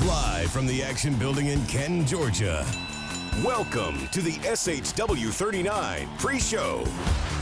Live from the Action Building in Canton, Georgia. Welcome to the SHW39 pre-show.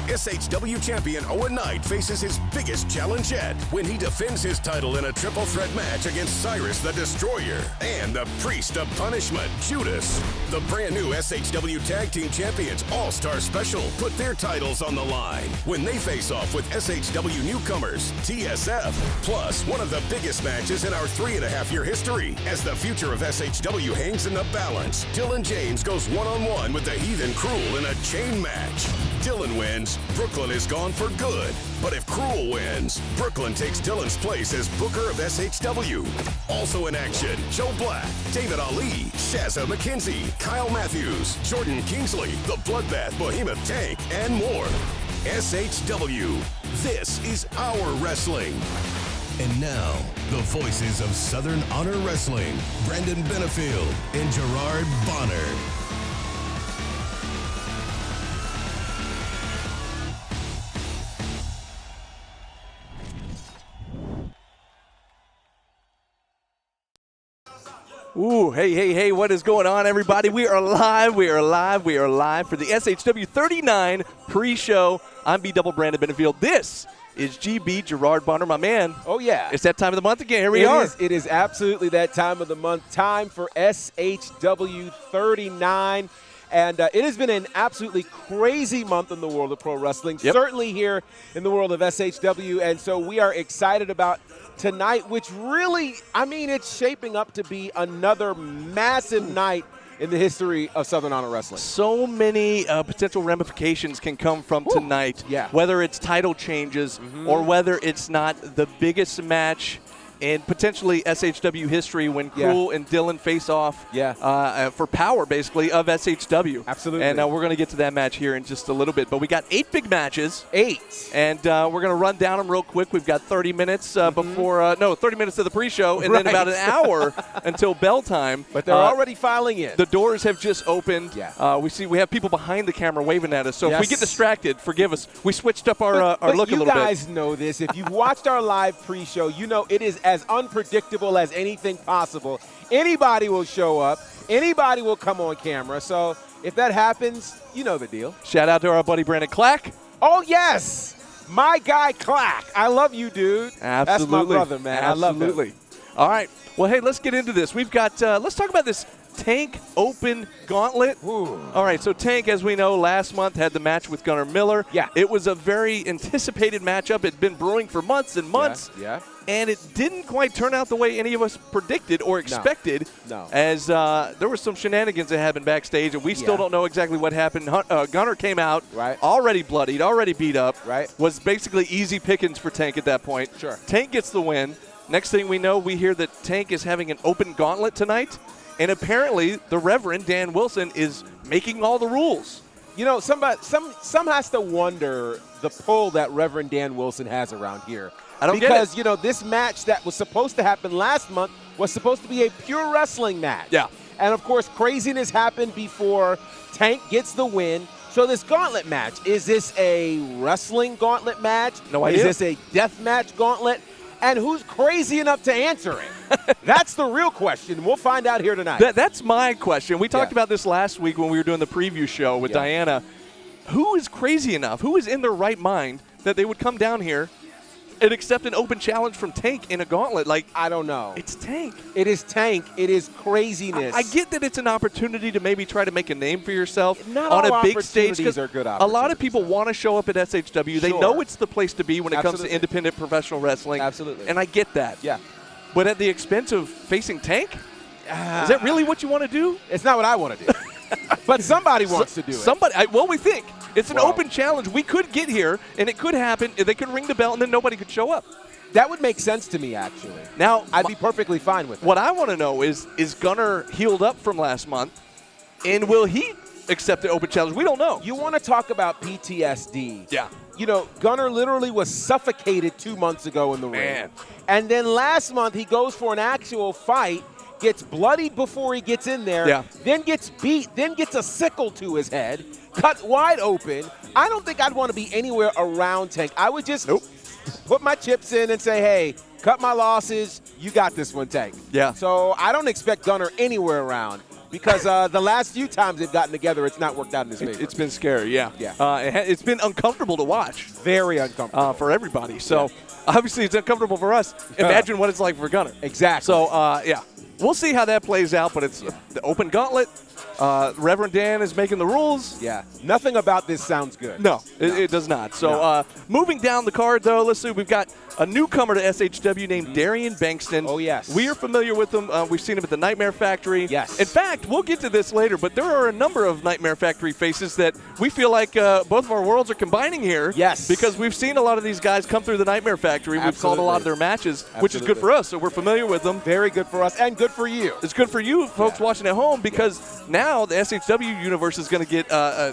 SHW champion Owen Knight faces his biggest challenge yet when he defends his title in a triple threat match against Cyrus the Destroyer and the Priest of Punishment, Judas. The brand new SHW Tag Team Champions All-Star Special put their titles on the line when they face off with SHW newcomers, TSF. Plus, one of the biggest matches in our 3.5-year history as the future of SHW hangs in the balance. Dylan James goes one-on-one with the Heathen Cruel in a chain match. Dylan wins, Brooklyn is gone for good. But if Cruel wins, Brooklyn takes Dylan's place as Booker of SHW. Also in action, Joe Black, David Ali, Shazza McKenzie, Kyle Matthews, Jordan Kingsley, the Bloodbath Behemoth Tank, and more. SHW, this is our wrestling. And now, the voices of Southern Honor Wrestling, Brandon Benefield and Gerard Bonner. Ooh, hey, what is going on, everybody? We are live for the SHW39 pre-show. I'm B-Double Brandon Benefield. This is GB Gerard Bonner, my man. Oh, yeah. It's that time of the month again. Here we are. It is absolutely that time of the month. Time for SHW39. And it has been an absolutely crazy month in the world of pro wrestling, certainly here in the world of SHW. And so we are excited about tonight, which really, it's shaping up to be another massive night in the history of Southern Honor Wrestling. So many potential ramifications can come from tonight, whether it's title changes or whether it's not the biggest match in potentially SHW history when Cruel and Dylan face off for power, basically, of SHW. Absolutely. And we're going to get to that match here in just a little bit. But we got 8 big matches. 8. And we're going to run down them real quick. We've got 30 minutes 30 minutes of the pre-show, and then about an hour until bell time. But they're already filing in. The doors have just opened. We have people behind the camera waving at us. So if we get distracted, forgive us. We switched up our look a little bit. You guys know this. If you've watched our live pre-show, you know it is as unpredictable as anything possible. Anybody will show up. Anybody will come on camera. So if that happens, you know the deal. Shout out to our buddy Brandon Clack. Oh, yes. My guy Clack. I love you, dude. Absolutely. That's my brother, man. Absolutely. I love him. All right. Well, hey, let's get into this. We've got, let's talk about this Tank Open Gauntlet. Ooh. All right, so Tank, as we know, last month had the match with Gunnar Miller. Yeah. It was a very anticipated matchup. It had been brewing for months and months. Yeah. And it didn't quite turn out the way any of us predicted or expected. No. As there were some shenanigans that happened backstage, and we still don't know exactly what happened. Gunnar came out already bloodied, already beat up. Was basically easy pickings for Tank at that point. Sure. Tank gets the win. Next thing we know, we hear that Tank is having an open gauntlet tonight. And apparently, the Reverend Dan Wilson is making all the rules. You know, some has to wonder the pull that Reverend Dan Wilson has around here. I don't get it. Because, you you know, this match that was supposed to happen last month was supposed to be a pure wrestling match. Yeah. And, of course, craziness happened before Tank gets the win. So this gauntlet match, is this a wrestling gauntlet match? No idea. Is this a death match gauntlet? And who's crazy enough to answer it? That's the real question. We'll find out here tonight. That's my question. We talked about this last week when we were doing the preview show with Diana. Who is crazy enough? Who is in their right mind that they would come down here and accept an open challenge from Tank in a gauntlet? Like, I don't know. It's Tank. It is Tank. It is craziness. I get that it's an opportunity to maybe try to make a name for yourself Not on all a big stage. Opportunities are good a lot of people want to show up at SHW. They know it's the place to be when it comes to independent professional wrestling. Absolutely. And I get that. Yeah. But at the expense of facing Tank? Is that really what you want to do? It's not what I want to do. But somebody wants to do it. We think. It's an open challenge. We could get here, and it could happen. They could ring the bell, and then nobody could show up. That would make sense to me, actually. Now, I'd be perfectly fine with it. What I want to know is Gunnar healed up from last month, and will he accept the open challenge? We don't know. You want to talk about PTSD. Yeah. You know, Gunnar literally was suffocated 2 months ago in the ring. And then last month, he goes for an actual fight, gets bloodied before he gets in there, then gets beat, then gets a sickle to his head, cut wide open. I don't think I'd want to be anywhere around Tank. I would just put my chips in and say, hey, cut my losses. You got this one, Tank. Yeah. So I don't expect Gunner anywhere around because the last few times they've gotten together, it's not worked out in his favor. It's been scary, yeah. Yeah. It's been uncomfortable to watch. Very uncomfortable. For everybody. So obviously it's uncomfortable for us. Imagine what it's like for Gunner. Exactly. So, yeah. We'll see how that plays out, but it's the open gauntlet. Reverend Dan is making the rules. Yeah. Nothing about this sounds good. No, it does not. So moving down the card, though, let's see. We've got a newcomer to SHW named Darian Bankston. Oh, yes. We are familiar with him. We've seen him at the Nightmare Factory. Yes. In fact, we'll get to this later, but there are a number of Nightmare Factory faces that we feel like both of our worlds are combining here. Yes. Because we've seen a lot of these guys come through the Nightmare Factory. Absolutely. We've called a lot of their matches, which is good for us, so we're familiar with them. Very good for us and good for you. It's good for you folks watching at home because now the SHW universe is going to get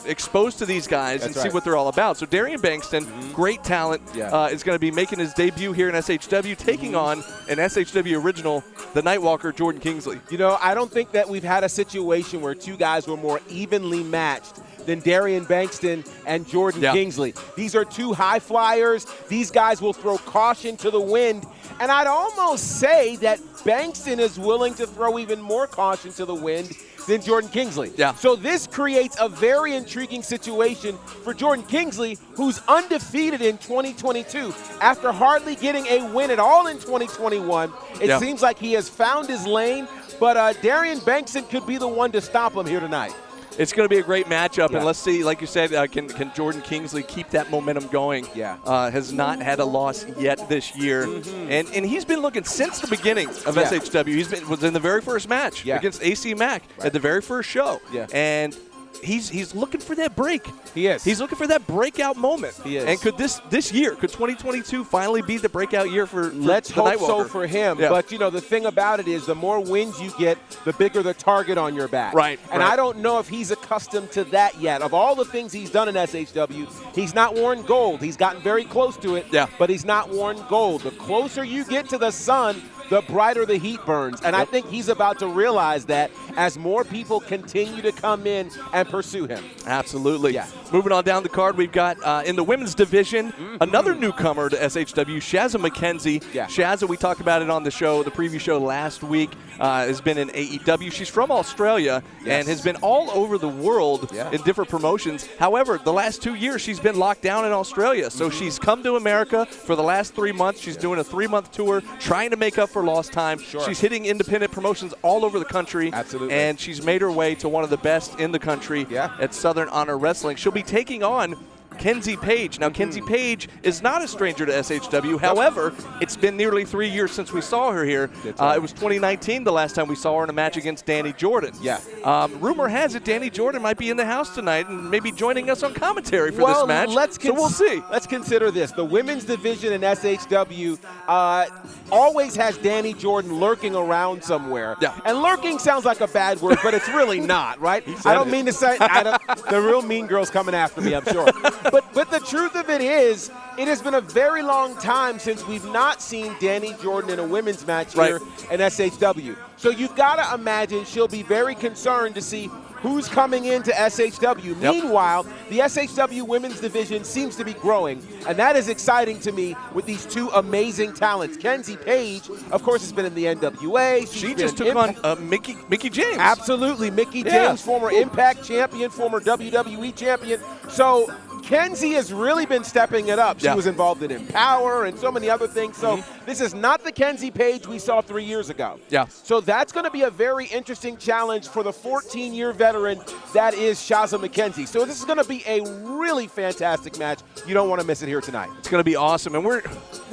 exposed to these guys and see what they're all about. So Darian Bankston, great talent, is going to be making his debut here in SHW, taking on an SHW original, the Nightwalker, Jordan Kingsley. You know, I don't think that we've had a situation where two guys were more evenly matched than Darian Bankston and Jordan Kingsley. These are two high flyers. These guys will throw caution to the wind. And I'd almost say that Bankston is willing to throw even more caution to the wind than Jordan Kingsley. Yeah. So this creates a very intriguing situation for Jordan Kingsley, who's undefeated in 2022. After hardly getting a win at all in 2021, it seems like he has found his lane, but Darian Bankston could be the one to stop him here tonight. It's going to be a great matchup, and let's see, like you said, can Jordan Kingsley keep that momentum going? Yeah. Has not had a loss yet this year, and he's been looking since the beginning of SHW. Was in the very first match against AC Mack at the very first show, and he's looking for that break. He is. He's looking for that breakout moment. He is. And could this year, could 2022 finally be the breakout year for Let's the hope Nightwalker? so for him. Yeah. But, you know, the thing about it is the more wins you get, the bigger the target on your back. Right. And I don't know if he's accustomed to that yet. Of all the things he's done in SHW, he's not worn gold. He's gotten very close to it, but he's not worn gold. The closer you get to the sun, the brighter the heat burns. And I think he's about to realize that as more people continue to come in and pursue him. Absolutely. Yeah. Moving on down the card, we've got in the women's division, another newcomer to SHW, Shazza McKenzie. Shazza, we talked about it on the show, the preview show last week, has been in AEW. She's from Australia and has been all over the world in different promotions. However, the last 2 years, she's been locked down in Australia. So she's come to America for the last 3 months. She's doing a 3-month tour, trying to make up for lost time. She's hitting independent promotions all over the country. Absolutely. And she's made her way to one of the best in the country at Southern Honor Wrestling. She'll be taking on Kenzie Page. Now, Kenzie Page is not a stranger to SHW. However, it's been nearly 3 years since we saw her here. It was 2019 the last time we saw her in a match against Danny Jordan. Rumor has it Danny Jordan might be in the house tonight and maybe joining us on commentary for this match. So we'll see. Let's consider this. The women's division in SHW always has Danny Jordan lurking around somewhere. And lurking sounds like a bad word, but it's really not, right? I don't mean to say the real mean girl's coming after me, I'm sure. But the truth of it is, it has been a very long time since we've not seen Danny Jordan in a women's match here in SHW. So you've got to imagine she'll be very concerned to see who's coming into SHW. Meanwhile, the SHW women's division seems to be growing, and that is exciting to me with these two amazing talents. Kenzie Page, of course, has been in the NWA. She just took on Mickie James. Absolutely. Mickie James, former Impact champion, former WWE champion. So Kenzie has really been stepping it up. She was involved in Empower and so many other things. So this is not the Kenzie Page we saw 3 years ago. So that's going to be a very interesting challenge for the 14-year veteran that is Shazza McKenzie. So this is going to be a really fantastic match. You don't want to miss it here tonight. It's going to be awesome. And we're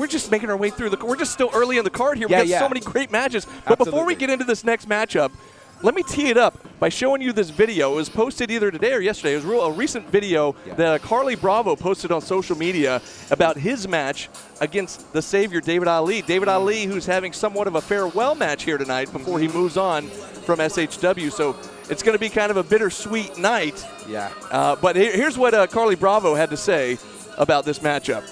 just making our way through we're just still early in the card here. We've got so many great matches. But before we get into this next matchup, let me tee it up by showing you this video. It was posted either today or yesterday. It was a recent video that Carly Bravo posted on social media about his match against the Savior, David Ali. David Ali, who's having somewhat of a farewell match here tonight before he moves on from SHW. So it's going to be kind of a bittersweet night. But here's what Carly Bravo had to say about this matchup.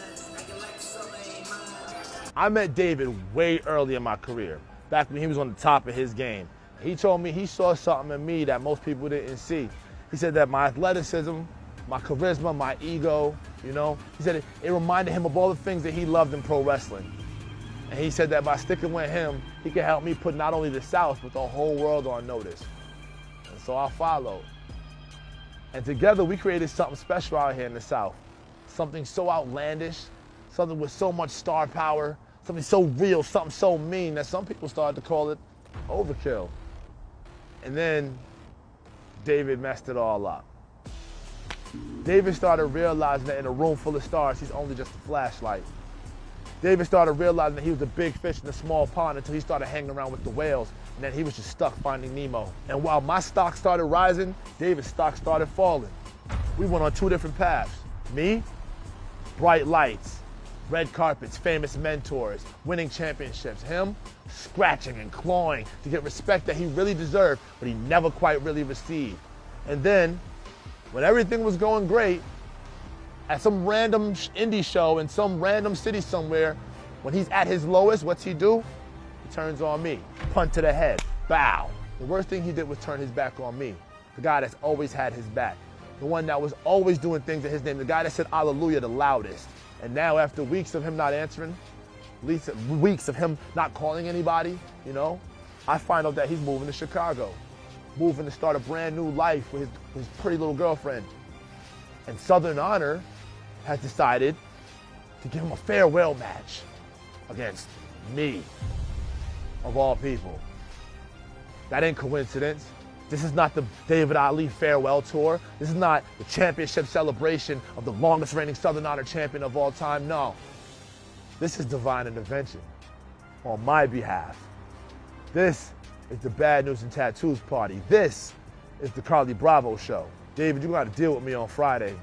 I met David way early in my career, back when he was on the top of his game. He told me he saw something in me that most people didn't see. He said that my athleticism, my charisma, my ego, you know, he said it reminded him of all the things that he loved in pro wrestling. And he said that by sticking with him, he could help me put not only the South, but the whole world on notice. And so I followed. And together we created something special out here in the South. Something so outlandish, something with so much star power, something so real, something so mean that some people started to call it overkill. And then David messed it all up. David started realizing that in a room full of stars, he's only just a flashlight. David started realizing that he was a big fish in a small pond until he started hanging around with the whales, and then he was just stuck finding Nemo. And while my stock started rising, David's stock started falling. We went on two different paths. Me, bright lights, red carpets, famous mentors, winning championships. Him, scratching and clawing to get respect that he really deserved, but he never quite really received. And then, when everything was going great, at some random indie show in some random city somewhere, when he's at his lowest, what's he do? He turns on me. Punt to the head. Bow. The worst thing he did was turn his back on me. The guy that's always had his back. The one that was always doing things in his name. The guy that said hallelujah the loudest. And now after weeks of him not answering, weeks of him not calling anybody, you know, I find out that he's moving to Chicago. Moving to start a brand new life with his pretty little girlfriend. And Southern Honor has decided to give him a farewell match against me, of all people. That ain't coincidence. This is not the David Ali farewell tour. This is not the championship celebration of the longest reigning Southern Honor champion of all time. No. This is divine intervention on my behalf. This is the Bad News and Tattoos party. This is the Carly Bravo show. David, you gotta deal with me on Friday.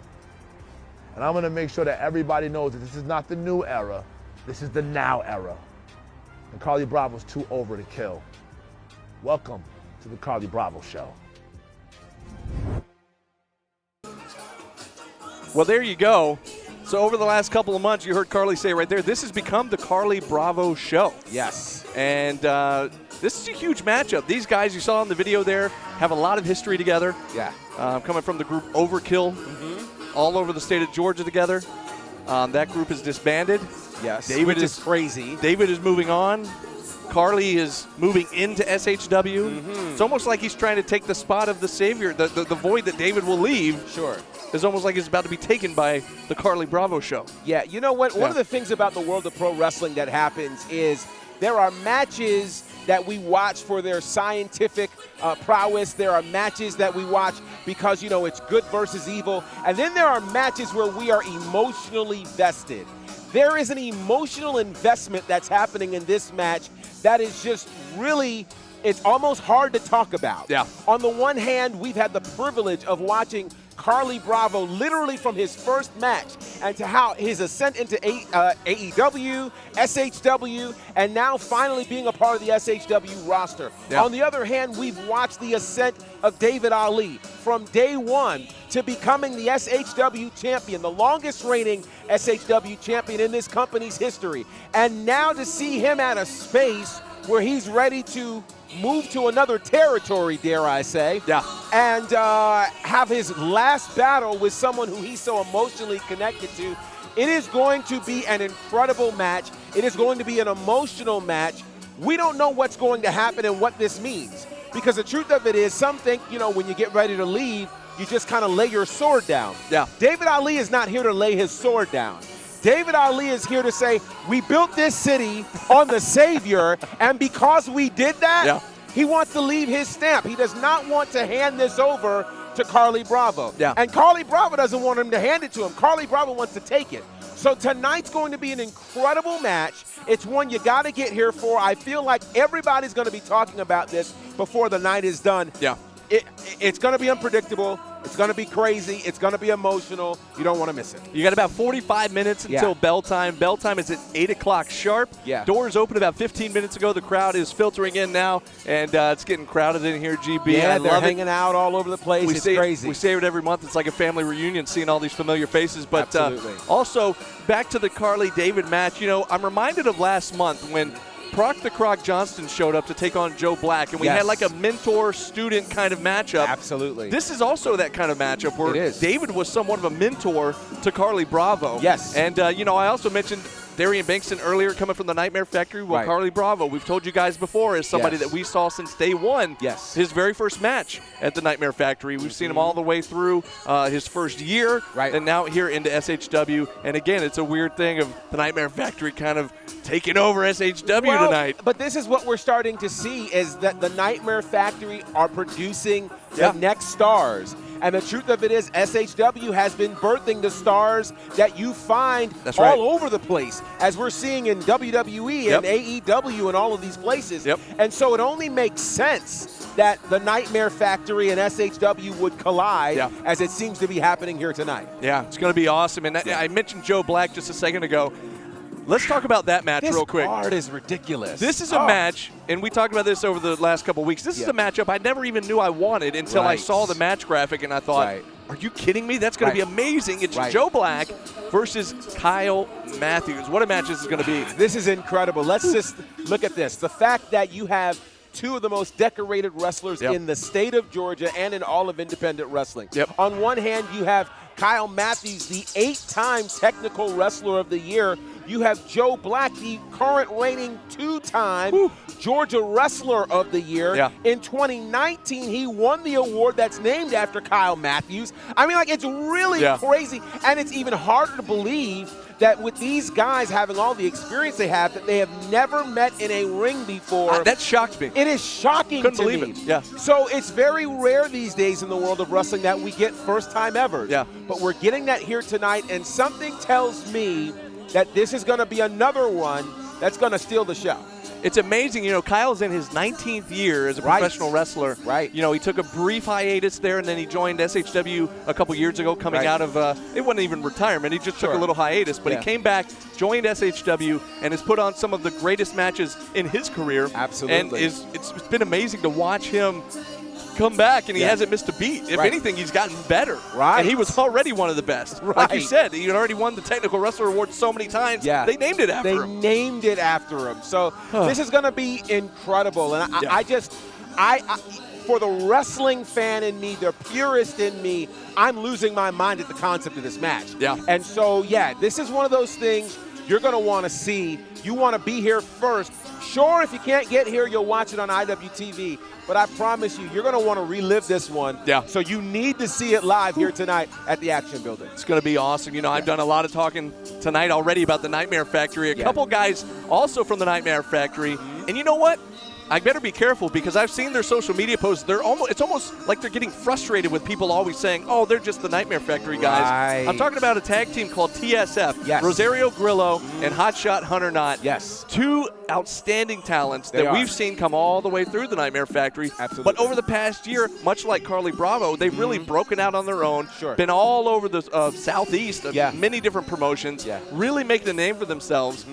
And I'm gonna make sure that everybody knows that this is not the new era, this is the now era. And Carly Bravo's too over to kill. Welcome to the Carly Bravo show. Well, there you go. So over the last couple of months, you heard Carly say right there, this has become the Carly Bravo show. Yes. And this is a huge matchup. These guys you saw in the video there have a lot of history together. Yeah. Coming from the group Overkill, all over the state of Georgia together. That group is disbanded. Yes. David Which is crazy. David is moving on. Carly is moving into SHW. It's almost like he's trying to take the spot of the savior, the void that David will leave. Sure. It's almost like it's about to be taken by the Carly Bravo show. Yeah, you know what? One of the things about the world of pro wrestling that happens is there are matches that we watch for their scientific prowess. There are matches that we watch because, you know, it's good versus evil. And then there are matches where we are emotionally vested. There is an emotional investment that's happening in this match that is just really, it's almost hard to talk about. Yeah. On the one hand, we've had the privilege of watching Carly Bravo literally from his first match and to how his ascent into AEW, SHW, and now finally being a part of the SHW roster. Yeah. On the other hand, we've watched the ascent of David Ali from day one to becoming the SHW champion, the longest reigning SHW champion in this company's history. And now to see him at a space where he's ready to move to another territory, dare I say, and have his last battle with someone who he's so emotionally connected to. It is going to be an incredible match. It is going to be an emotional match. We don't know what's going to happen and what this means, because the truth of it is, some think, you know, when you get ready to leave, you just kind of lay your sword down. Yeah. David Ali is not here to lay his sword down. David Ali is here to say, we built this city on the Savior, and because we did that, he wants to leave his stamp. He does not want to hand this over to Carly Bravo. And Carly Bravo doesn't want him to hand it to him. Carly Bravo wants to take it. So tonight's going to be an incredible match. It's one you got to get here for. I feel like everybody's going to be talking about this before the night is done. It's going to be unpredictable. It's going to be crazy. It's going to be emotional. You don't want to miss it. You got about 45 minutes until bell time. Bell time is at 8 o'clock sharp. Doors opened about 15 minutes ago. The crowd is filtering in now, and it's getting crowded in here, GB. Yeah, they're hanging out all over the place. It's crazy. We say it every month. It's like a family reunion, seeing all these familiar faces. But also, back to the Carly-David match. You know, I'm reminded of last month when Proc the Croc Johnston showed up to take on Joe Black, and we had like a mentor-student kind of matchup. Absolutely. This is also that kind of matchup where David was somewhat of a mentor to Carly Bravo. Yes. And, you know, I also mentioned Darian Bankston earlier coming from the Nightmare Factory. Well, Carly Bravo, we've told you guys before, is somebody that we saw since day one. Yes. His very first match at the Nightmare Factory. We've seen him all the way through his first year, and now here into SHW. And again, it's a weird thing of the Nightmare Factory kind of taking over SHW tonight. But this is what we're starting to see, is that the Nightmare Factory are producing the next stars. And the truth of it is, SHW has been birthing the stars that you find all over the place, as we're seeing in WWE and AEW and all of these places. And so it only makes sense that the Nightmare Factory and SHW would collide, as it seems to be happening here tonight. Yeah, it's going to be awesome. And I mentioned Joe Black just a second ago. Let's talk about that match real quick. This card is ridiculous. This is a match, and we talked about this over the last couple of weeks. This is a matchup I never even knew I wanted until I saw the match graphic, and I thought, are you kidding me? That's going to be amazing. It's Joe Black versus Kyle Matthews. What a match this is going to be. This is incredible. Let's just look at this. The fact that you have two of the most decorated wrestlers in the state of Georgia and in all of independent wrestling. On one hand, you have Kyle Matthews, the 8-time Technical Wrestler of the Year. You have Joe Black, the current reigning 2-time Georgia Wrestler of the Year. In 2019, he won the award that's named after Kyle Matthews. I mean, like, it's really crazy. And it's even harder to believe that with these guys having all the experience they have, that they have never met in a ring before. That shocked me. It is shocking Couldn't to believe me. it. Yeah. So it's very rare these days in the world of wrestling that we get first-time evers. But we're getting that here tonight, and something tells me that this is going to be another one that's going to steal the show. It's amazing. You know, Kyle's in his 19th year as a professional wrestler. You know, he took a brief hiatus there, and then he joined SHW a couple years ago coming out of, it wasn't even retirement. He just took a little hiatus. But he came back, joined SHW, and has put on some of the greatest matches in his career. Absolutely. And it's been amazing to watch him come back, and he hasn't missed a beat. If anything, he's gotten better. And he was already one of the best. Like you said, he had already won the Technical Wrestler Award so many times. They named it after him. They named it after him. So this is going to be incredible. And I for the wrestling fan in me, the purist in me, I'm losing my mind at the concept of this match. And so, this is one of those things you're going to want to see. You want to be here first. Sure, if you can't get here, you'll watch it on IWTV. But I promise you, you're going to want to relive this one. So you need to see it live here tonight at the Action Building. It's going to be awesome. You know, I've done a lot of talking tonight already about the Nightmare Factory. A couple guys also from the Nightmare Factory. And you know what? I better be careful, because I've seen their social media posts. It's almost like they're getting frustrated with people always saying, oh, they're just the Nightmare Factory guys. I'm talking about a tag team called TSF. Rosario Grillo and Hotshot Hunter Knott. Two outstanding talents that we've seen come all the way through the Nightmare Factory. But over the past year, much like Carly Bravo, they've really broken out on their own, been all over the Southeast of many different promotions, really making a name for themselves.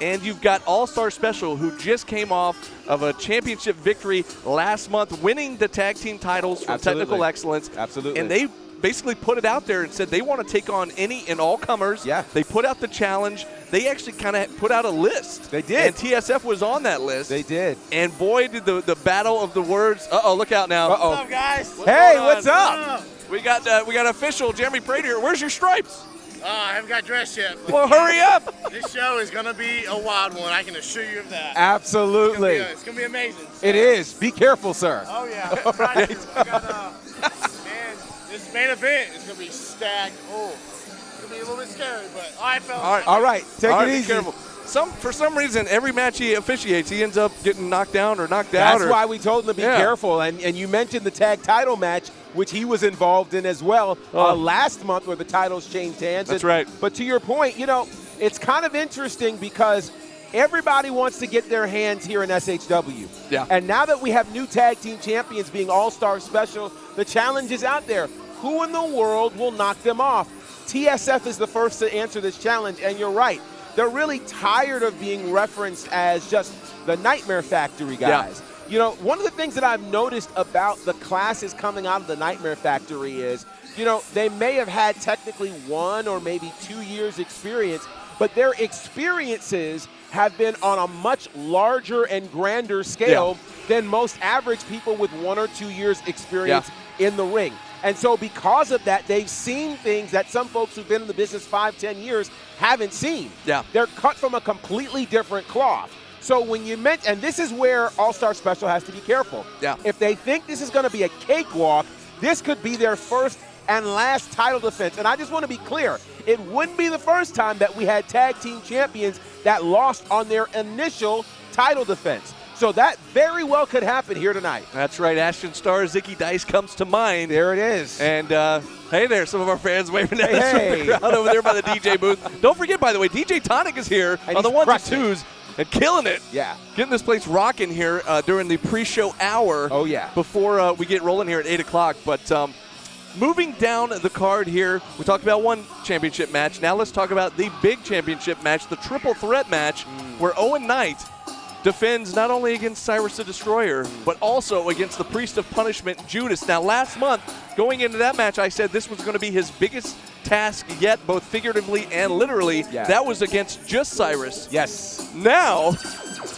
And you've got All-Star Special, who just came off of a championship victory last month, winning the tag team titles from Technical Excellence. And they basically put it out there and said they want to take on any and all comers. They put out the challenge. They actually kind of put out a list. They did. And TSF was on that list. They did. And boy, did the battle of the words. Uh-oh, look out now. Uh-oh. What's up, guys? What's up? We got official Jeremy Prater here. Where's your stripes? I haven't got dressed yet. Well, hurry up. This show is going to be a wild one. I can assure you of that. Absolutely. It's going to be amazing. So. It is. Be careful, sir. Oh, yeah. All right. Man, this main event is going to be stacked. Oh, it's going to be a little bit scary, but all right, fellas. All right. Take it easy. Be careful. For some reason, every match he officiates, he ends up getting knocked down or knocked out. That's why we told him to be careful. And you mentioned the tag title match, which he was involved in as well last month, where the titles changed hands. That's right. But to your point, you know, it's kind of interesting because everybody wants to get their hands here in SHW. And now that we have new tag team champions being All-Star Special, the challenge is out there. Who in the world will knock them off? TSF is the first to answer this challenge, and you're right. They're really tired of being referenced as just the Nightmare Factory guys. You know, one of the things that I've noticed about the classes coming out of the Nightmare Factory is, you know, they may have had technically 1 or maybe 2 years experience, but their experiences have been on a much larger and grander scale than most average people with 1 or 2 years experience in the ring. And so because of that, they've seen things that some folks who've been in the business 5-10 years haven't seen. Yeah. They're cut from a completely different cloth. So when you mention, and this is where All-Star Special has to be careful. Yeah. If they think this is going to be a cakewalk, this could be their first and last title defense. And I just want to be clear, it wouldn't be the first time that we had tag team champions that lost on their initial title defense. So that very well could happen here tonight. That's right. Ashton Starr, Zicky Dice comes to mind. There it is. And hey there, some of our fans waving at us Hey. from the crowd over there by the DJ booth. Don't forget, by the way, DJ Tonic is here And on the he's ones and crushing. twos and killing it. Yeah. Getting this place rocking here during the pre-show hour. Oh, yeah. Before we get rolling here at 8 o'clock. But moving down the card here, we talked about one championship match. Now let's talk about the big championship match, the triple threat match, where Owen Knight defends not only against Cyrus the Destroyer, but also against the Priest of Punishment, Judas. Now, last month, going into that match, I said this was going to be his biggest task yet, both figuratively and literally. Yeah. That was against just Cyrus. Yes. Now,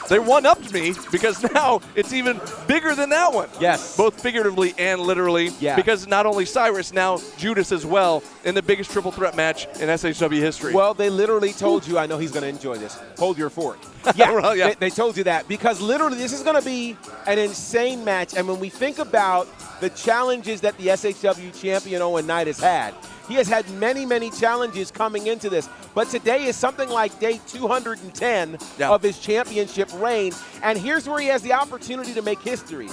they one-upped me because now it's even bigger than that one. Yes. Both figuratively and literally. Yeah. Because not only Cyrus, now Judas as well in the biggest triple threat match in SHW history. Well, they literally told you, I know he's going to enjoy this, hold your fork. Yeah, Well, yeah. They told you that because literally this is going to be an insane match. And when we think about the challenges that the SHW champion Owen Knight has had, he has had many, many challenges coming into this. But today is something like day 210 of his championship reign. And here's where he has the opportunity to make history.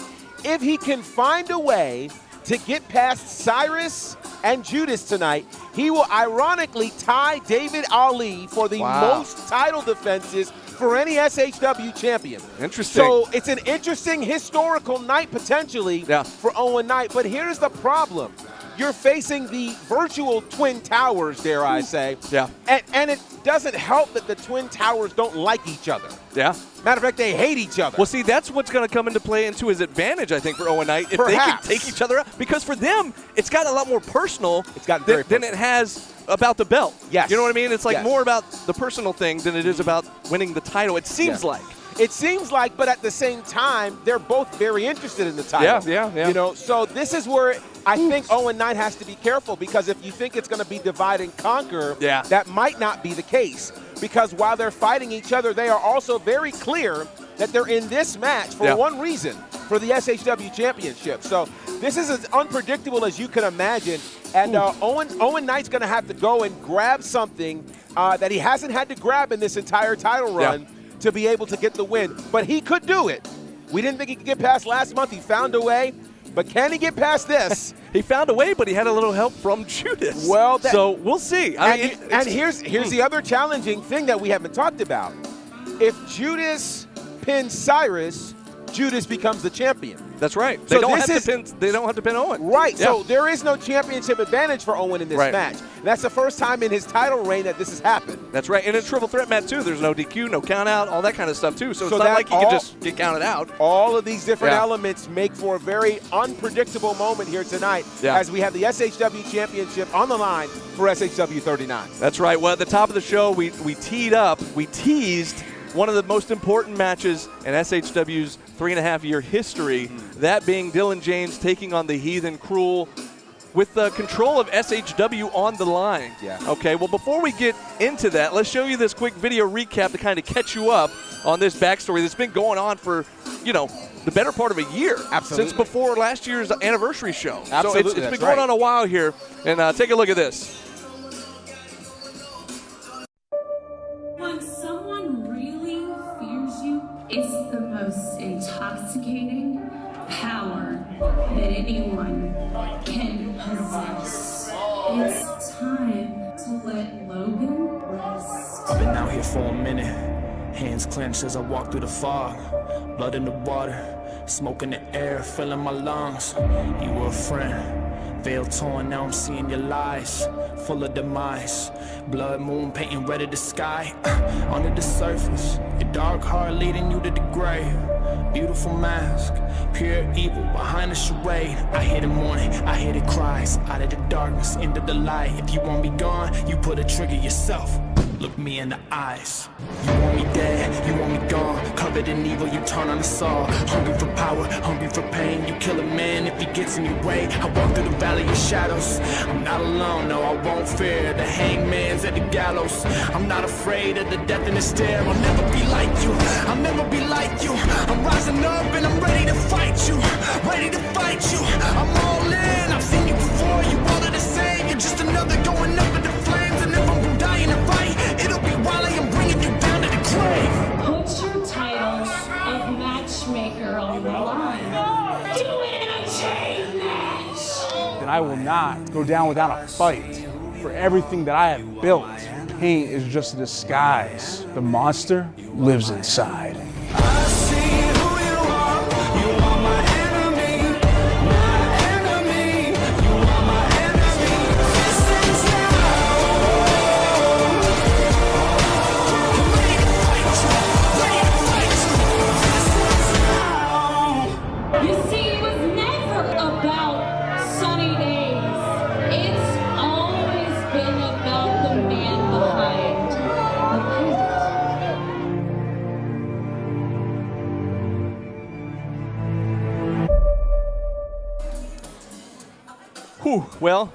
If he can find a way to get past Cyrus and Judas tonight, he will ironically tie David Ali for the most title defenses for any SHW champion. Interesting. So it's an interesting historical night potentially for Owen Knight. But here's the problem. You're facing the virtual Twin Towers, dare I say. Yeah. And it doesn't help that the Twin Towers don't like each other. Yeah. Matter of fact, they hate each other. Well, see, that's what's going to come into play into his advantage, I think, for Owen Knight. If they can take each other out. Because for them, it's gotten a lot more personal than it has about the belt. Yes. You know what I mean? It's like more about the personal thing than it is about winning the title. It seems like. It seems like, but at the same time, they're both very interested in the title. Yeah. You know, so this is where I think Owen Knight has to be careful, because if you think it's going to be divide and conquer, that might not be the case. Because while they're fighting each other, they are also very clear that they're in this match for one reason, for the SHW championship. So this is as unpredictable as you can imagine. And Owen Knight's going to have to go and grab something that he hasn't had to grab in this entire title run to be able to get the win. But he could do it. We didn't think he could get past last month. He found a way. But can he get past this? He found a way, but he had a little help from Judas. Well, so we'll see. And here's the other challenging thing that we haven't talked about. If Judas pins Cyrus, Judas becomes the champion. That's right. So they don't have to pin Owen. Right. So there is no championship advantage for Owen in this match. And that's the first time in his title reign that this has happened. That's right. And in a triple threat match, too, there's no DQ, no count out, all that kind of stuff, too. So it's not like he can just get counted out. All of these different elements make for a very unpredictable moment here tonight as we have the SHW championship on the line for SHW39. That's right. Well, at the top of the show, we teased one of the most important matches in SHW's 3.5-year history, that being Dylan James taking on the Heathen Cruel with the control of SHW on the line. Okay, well, before we get into that, let's show you this quick video recap to kind of catch you up on this backstory that's been going on for, the better part of a year. Absolutely. Since before last year's anniversary show. Absolutely. So it's been going on a while here. And take a look at this. When someone really fears you, it's the most intoxicating power that anyone can possess. It's time to let Logan rest. I've been out here for a minute, hands clenched as I walk through the fog, blood in the water, smoke in the air, filling my lungs. You were a friend. Veil torn, now I'm seeing your lies, full of demise. Blood moon painting red of the sky. Under the surface, your dark heart leading you to the grave. Beautiful mask, pure evil behind the charade. I hear the mourning, I hear the cries. Out of the darkness, into the light. If you want me gone, you put a trigger yourself. look me in the eyes. You want me dead, you want me gone. Covered in evil, you turn on the saw. Hungry for power, hungry for pain. You kill a man if he gets in your way. I walk through the valley of shadows. I'm not alone, no, I won't fear. The hangman's at the gallows. I'm not afraid of the death in the stare. I'll never be like you, I'll never be like you. I'm rising up and I'm ready to fight you. Ready to fight you. I'm all in, I've seen you before. You all are the same, you're just another going up in the flames. And if I'm dying to fight, it'll be while I am bringing you down to the grave. Put your titles of matchmaker on the line. Do it in a chain match. That I will not go down without a fight for everything that I have built. Pain is just a disguise. The monster lives inside. I see who you are. You are my enemy. My enemy. You are my enemy. Distance now. I'm ready to fight you. Ready to fight you. Distance now. You see, it was never about sunny days. It's always been about the man behind the paint. Whew. Well,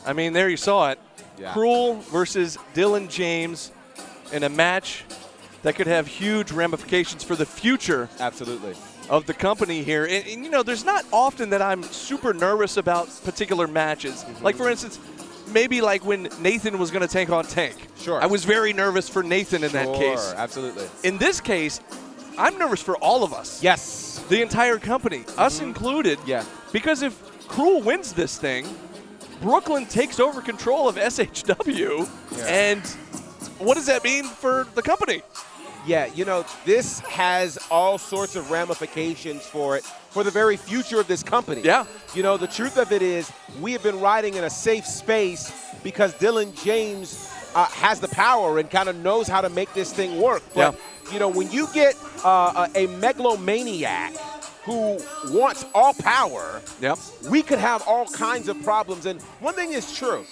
I mean, there you saw it. Yeah. Cruel versus Dylan James in a match that could have huge ramifications for the future Absolutely. of the company here. And, you know, there's not often that I'm super nervous about particular matches. Like, for instance, maybe like when Nathan was going to take on Tank. Sure. I was very nervous for Nathan in that case. Absolutely. In this case, I'm nervous for all of us. Yes. The entire company, us included. Yeah. Because if Cruel wins this thing, Brooklyn takes over control of SHW. Yeah. And what does that mean for the company? Yeah, you know, this has all sorts of ramifications for it, for the very future of this company. Yeah. You know, the truth of it is we have been riding in a safe space because Dylan James has the power and kind of knows how to make this thing work. But, you know, when you get a megalomaniac who wants all power, we could have all kinds of problems. And one thing is true.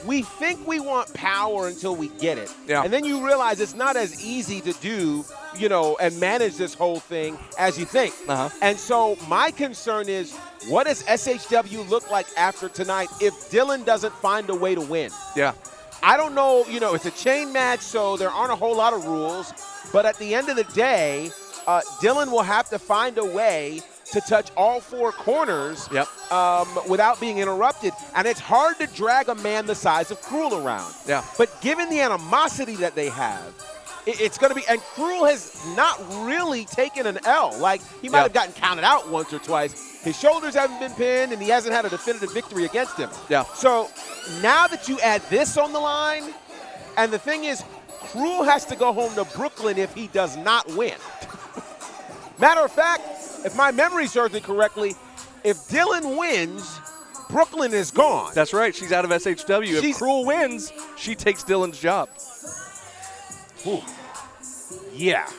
We think we want power until we get it. Yeah. And then you realize it's not as easy to do, you know, and manage this whole thing as you think. And so my concern is, what does SHW look like after tonight if Dylan doesn't find a way to win? Yeah. I don't know, you know, it's a chain match, so there aren't a whole lot of rules. But at the end of the day, Dylan will have to find a way to touch all four corners without being interrupted. And it's hard to drag a man the size of Cruel around. Yeah. But given the animosity that they have, it's going to be – and Cruel has not really taken an L. Like, he might have gotten counted out once or twice. His shoulders haven't been pinned, and he hasn't had a definitive victory against him. Yeah. So now that you add this on the line, and the thing is, Cruel has to go home to Brooklyn if he does not win. Matter of fact, if my memory serves me correctly, if Dylan wins, Brooklyn is gone. That's right. She's out of SHW. If Cruel wins, she takes Dylan's job. Ooh. Yeah.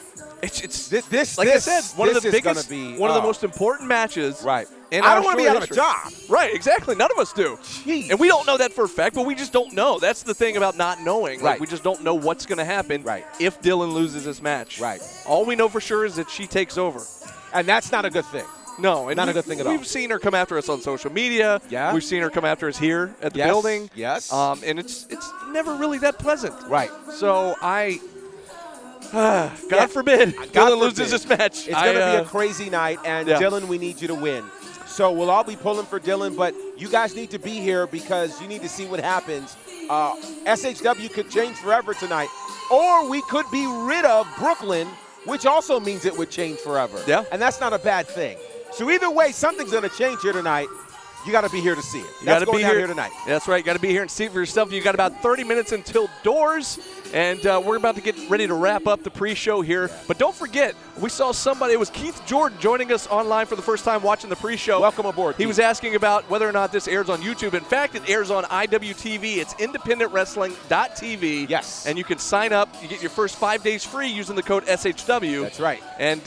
It's this. Like I said, one of the biggest, be, one of the most important matches. Right. In I our don't want to be short out of a history. job. Right, exactly. None of us do. Jeez. And we don't know that for a fact, but we just don't know. That's the thing about not knowing. Right. Like, we just don't know what's going to happen if Dylan loses this match. Right. All we know for sure is that she takes over. And that's not a good thing. No, and not a good thing at all. We've seen her come after us on social media. Yeah. We've seen her come after us here at the building. Yes. And it's never really that pleasant. Right. So God forbid Dylan loses this match. It's going to be a crazy night, and Dylan, we need you to win. So we'll all be pulling for Dylan, but you guys need to be here because you need to see what happens. SHW could change forever tonight, or we could be rid of Brooklyn, which also means it would change forever. Yeah. And that's not a bad thing. So either way, something's going to change here tonight. You got to be here to see it. You got to be here tonight. That's right. You got to be here and see it for yourself. You got about 30 minutes until doors, and we're about to get ready to wrap up the pre-show here. But don't forget, we saw somebody. It was Keith Jordan joining us online for the first time watching the pre-show. Welcome aboard. He was asking about whether or not this airs on YouTube. In fact, it airs on IWTV. It's independentwrestling.tv. Yes. And you can sign up. You get your first 5 days free using the code SHW. That's right. And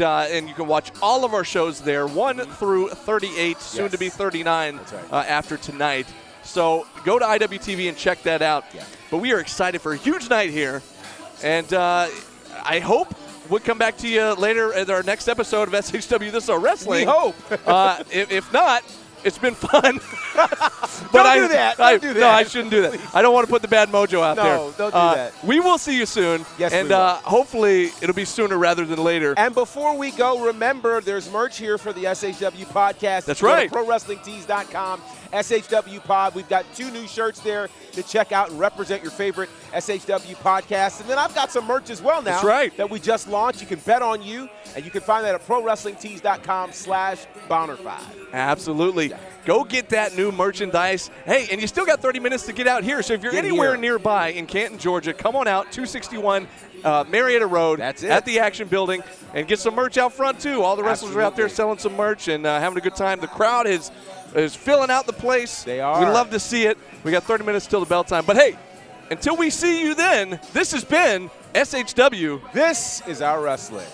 you can watch all of our shows there, 1 through 38, soon to be 39. That's right. After tonight. So go to IWTV and check that out. Yeah. But we are excited for a huge night here And I hope we'll come back to you later at our next episode of SHW This Is Our Wrestling. We hope. If not, it's been fun. Don't do that. No, I shouldn't do that. Please. I don't want to put the bad mojo out there. No, don't do that. We will see you soon. Yes, and we will. hopefully it'll be sooner rather than later. And before we go, remember there's merch here for the SHW podcast. That's right. ProWrestlingTees.com. SHW Pod. We've got 2 new shirts there to check out and represent your favorite SHW podcast. And then I've got some merch as well now. That's right. That we just launched. You can bet on you, and you can find that at ProWrestlingTees.com/Bonner5. Absolutely. Go get that new merchandise. Hey, and you still got 30 minutes to get out here. So if you're anywhere nearby in Canton, Georgia, come on out, 261 Marietta Road. That's it. At the Action Building, and get some merch out front, too. All the wrestlers are out there selling some merch and having a good time. The crowd is filling out the place. They are. We love to see it. We got 30 minutes till the bell time. But, hey, until we see you then, this has been SHW. This is our wrestling.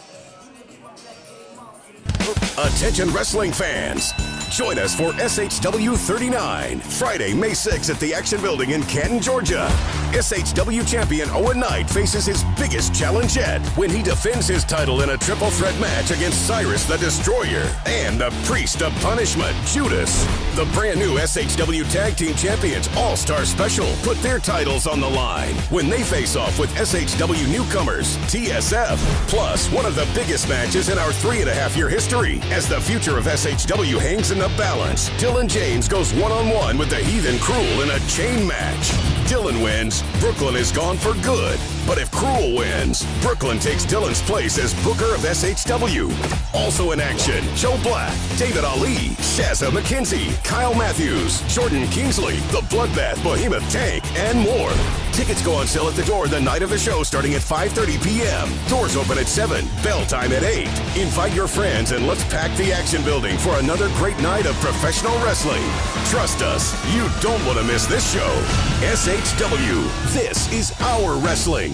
Attention wrestling fans. Join us for SHW39, Friday, May 6th at the Action Building in Canton, Georgia. SHW champion Owen Knight faces his biggest challenge yet when he defends his title in a triple threat match against Cyrus the Destroyer and the Priest of Punishment, Judas. The brand new SHW Tag Team Champions All-Star Special put their titles on the line when they face off with SHW newcomers, TSF. Plus, one of the biggest matches in our 3.5-year history as the future of SHW hangs in the balance. Dylan James goes one-on-one with the Heathen Cruel in a chain match. Dylan wins, Brooklyn is gone for good. But if Cruel wins, Brooklyn takes Dylan's place as Booker of SHW. Also in action, Joe Black, David Ali, Shazza McKenzie, Kyle Matthews, Jordan Kingsley, The Bloodbath Behemoth Tank, and more. Tickets go on sale at the door the night of the show starting at 5:30 p.m. Doors open at 7, bell time at 8. Invite your friends and let's pack the Action Building for another great night of professional wrestling. Trust us, you don't want to miss this show. SHW, this is our wrestling.